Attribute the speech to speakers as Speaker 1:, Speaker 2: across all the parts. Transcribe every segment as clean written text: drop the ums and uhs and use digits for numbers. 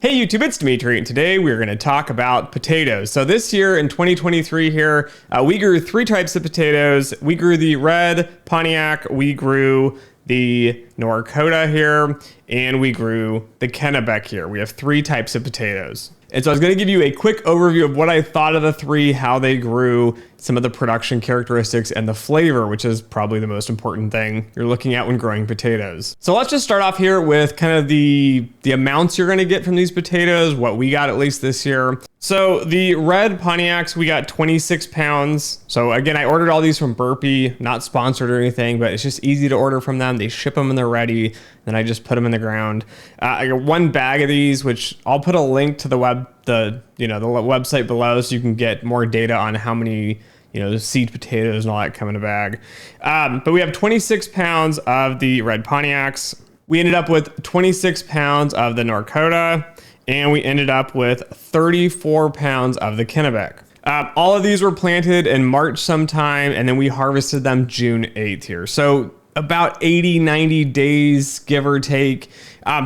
Speaker 1: Hey YouTube, it's Dimitri, and today we're going to talk about potatoes. So this year in 2023 here, we grew three types of potatoes. We grew the red Pontiac, we grew the Norkotah here, and we grew the Kennebec here. We have three types of potatoes. And so I was going to give you a quick overview of what I thought of the three, how they grew, some of the production characteristics, and the flavor, which is probably the most important thing you're looking at when growing potatoes. So let's just start off here with kind of the amounts you're going to get from these potatoes, what we got at least this year. So the red Pontiacs, we got 26 pounds. So again, I ordered all these from Burpee, not sponsored or anything, but it's just easy to order from them. They ship them and they're ready. Then I just put them in the ground. I got one bag of these, which I'll put a link to the website below so you can get more data on how many the seed potatoes and all that come in a bag. But we have 26 pounds of the red Pontiacs. We ended up with 26 pounds of the Norkotah, and we ended up with 34 pounds of the Kennebec. All of these were planted in March sometime, and then we harvested them June 8th here. So about 80, 90 days, give or take.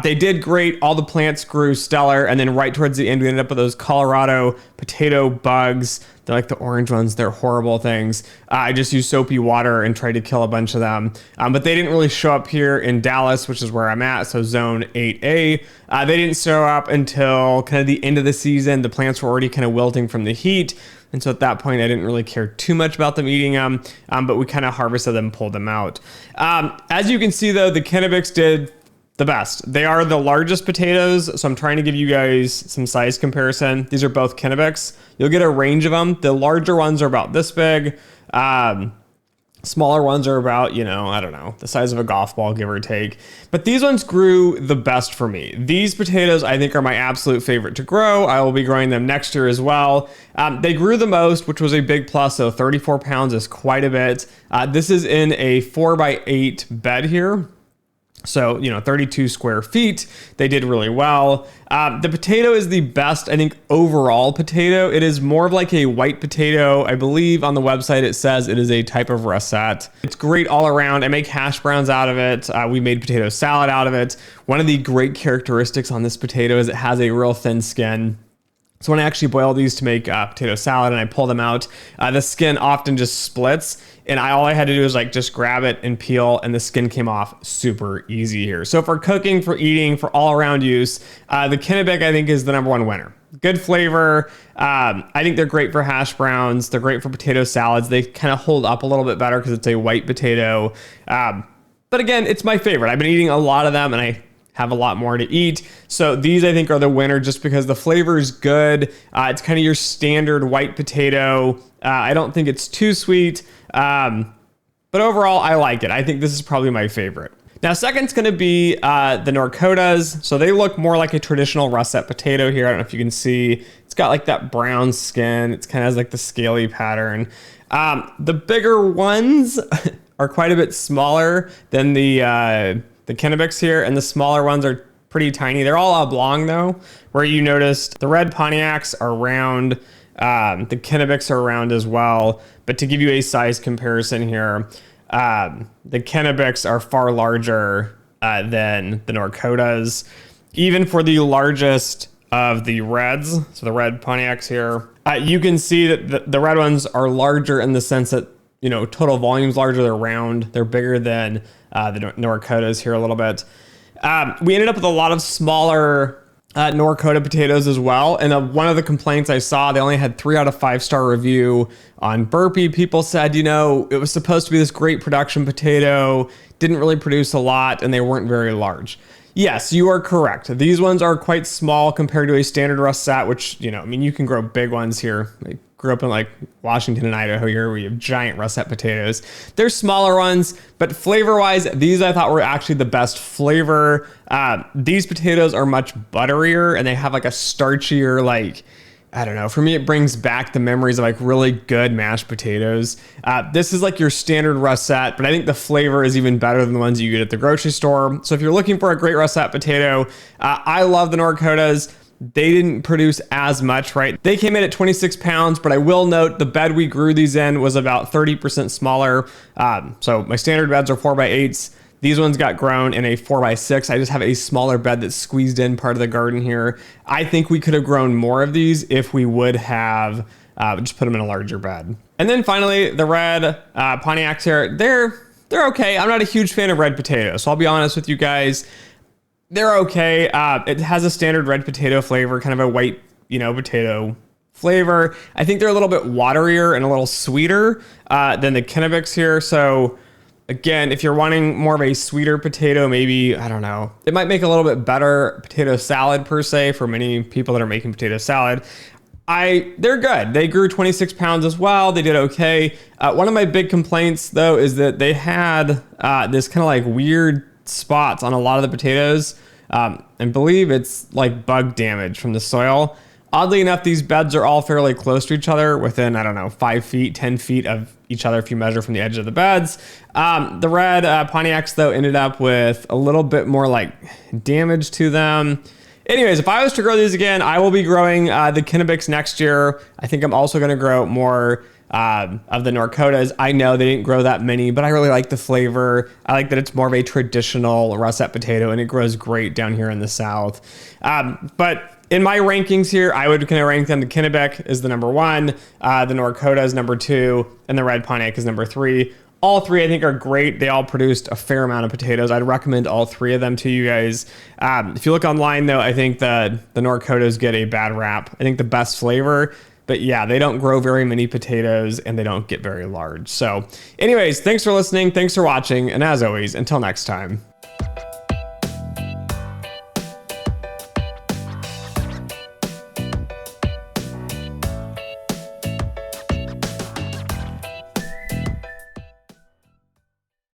Speaker 1: They did great. All the plants grew stellar. And then right towards the end, we ended up with those Colorado potato bugs. They're like the orange ones. They're horrible things. I just used soapy water and tried to kill a bunch of them. But they didn't really show up here in Dallas, which is where I'm at. So zone 8A. They didn't show up until kind of the end of the season. The plants were already kind of wilting from the heat. And so at that point, I didn't really care too much about them eating them, but we kind of harvested them, pulled them out. As you can see, though, the Kennebecs did the best. They are the largest potatoes, so I'm trying to give you guys some size comparison. These are both Kennebecs. You'll get a range of them. The larger ones are about this big. Smaller ones are about, I don't know, the size of a golf ball, give or take. But these ones grew the best for me. These potatoes, I think, are my absolute favorite to grow. I will be growing them next year as well. They grew the most, which was a big plus, so 34 pounds is quite a bit. This is in a 4x8 bed here. So, 32 square feet. They did really well. The potato is the best, I think, overall potato. It is more of like a white potato. I believe on the website it says it is a type of russet. It's great all around. I make hash browns out of it. We made potato salad out of it. One of the great characteristics on this potato is it has a real thin skin. So when I actually boil these to make potato salad and I pull them out, the skin often just splits. And all I had to do is just grab it and peel, and the skin came off super easy here. So for cooking, for eating, for all around use, the Kennebec I think is the #1 winner. Good flavor. I think they're great for hash browns. They're great for potato salads. They kind of hold up a little bit better because it's a white potato. But again, it's my favorite. I've been eating a lot of them and I have a lot more to eat. So these I think are the winner just because the flavor is good. It's kind of your standard white potato. I don't think it's too sweet. But overall, I like it. I think this is probably my favorite. Now, second's going to be the Norkotahs. So they look more like a traditional russet potato here. I don't know if you can see. It's got like that brown skin. It's kind of has like the scaly pattern. The bigger ones are quite a bit smaller than the Kennebecs here, and the smaller ones are pretty tiny. They're all oblong though, where you noticed the red Pontiacs are round. The Kennebecs are round as well. But to give you a size comparison here, the Kennebecs are far larger than the Norkotahs. Even for the largest of the reds, so the red Pontiacs here, you can see that the red ones are larger in the sense that, total volume's larger. They're round. They're bigger than the Norkotahs here a little bit. We ended up with a lot of smaller Norkotah potatoes as well. And one of the complaints I saw, they only had 3 out of 5-star review on Burpee. People said, it was supposed to be this great production potato, didn't really produce a lot, and they weren't very large. Yes, you are correct. These ones are quite small compared to a standard russet, which, you can grow big ones here. I grew up in Washington and Idaho here where you have giant russet potatoes. They're smaller ones, but flavor-wise, these I thought were actually the best flavor. These potatoes are much butterier and they have a starchier, I don't know. For me, it brings back the memories of really good mashed potatoes. This is your standard russet, but I think the flavor is even better than the ones you get at the grocery store. So if you're looking for a great russet potato, I love the Norkotahs. They didn't produce as much, right? They came in at 26 pounds, but I will note the bed we grew these in was about 30% smaller. So my standard beds are 4x8s. These ones got grown in a 4x6. I just have a smaller bed that's squeezed in part of the garden here. I think we could have grown more of these if we would have just put them in a larger bed. And then finally, the red Pontiacs here, they're okay. I'm not a huge fan of red potatoes, so I'll be honest with you guys. They're okay. It has a standard red potato flavor, kind of a white, potato flavor. I think they're a little bit waterier and a little sweeter than the Kennebecs here. So again, if you're wanting more of a sweeter potato, maybe, I don't know, it might make a little bit better potato salad per se for many people that are making potato salad. They're good. They grew 26 pounds as well. They did okay. One of my big complaints though is that they had this kind of like weird spots on a lot of the potatoes, and believe it's like bug damage from the soil. Oddly enough, these beds are all fairly close to each other, within, I don't know, 5 feet, 10 feet of each other if you measure from the edge of the beds. The red Pontiacs, though, ended up with a little bit more like damage to them. Anyways, if I was to grow these again, I will be growing the Kennebecs next year. I think I'm also going to grow more of the Norkotahs. I know they didn't grow that many, but I really like the flavor. I like that it's more of a traditional russet potato, and it grows great down here in the South. But in my rankings here, I would kind of rank them. The Kennebec is the number 1, the Norkotah is number 2, and the red Pontiac is number 3. All 3 I think are great. They all produced a fair amount of potatoes. I'd recommend all 3 of them to you guys. If you look online though, I think the Norkotahs get a bad rap. I think the best flavor, but yeah, they don't grow very many potatoes and they don't get very large. So anyways, thanks for listening. Thanks for watching. And as always, until next time.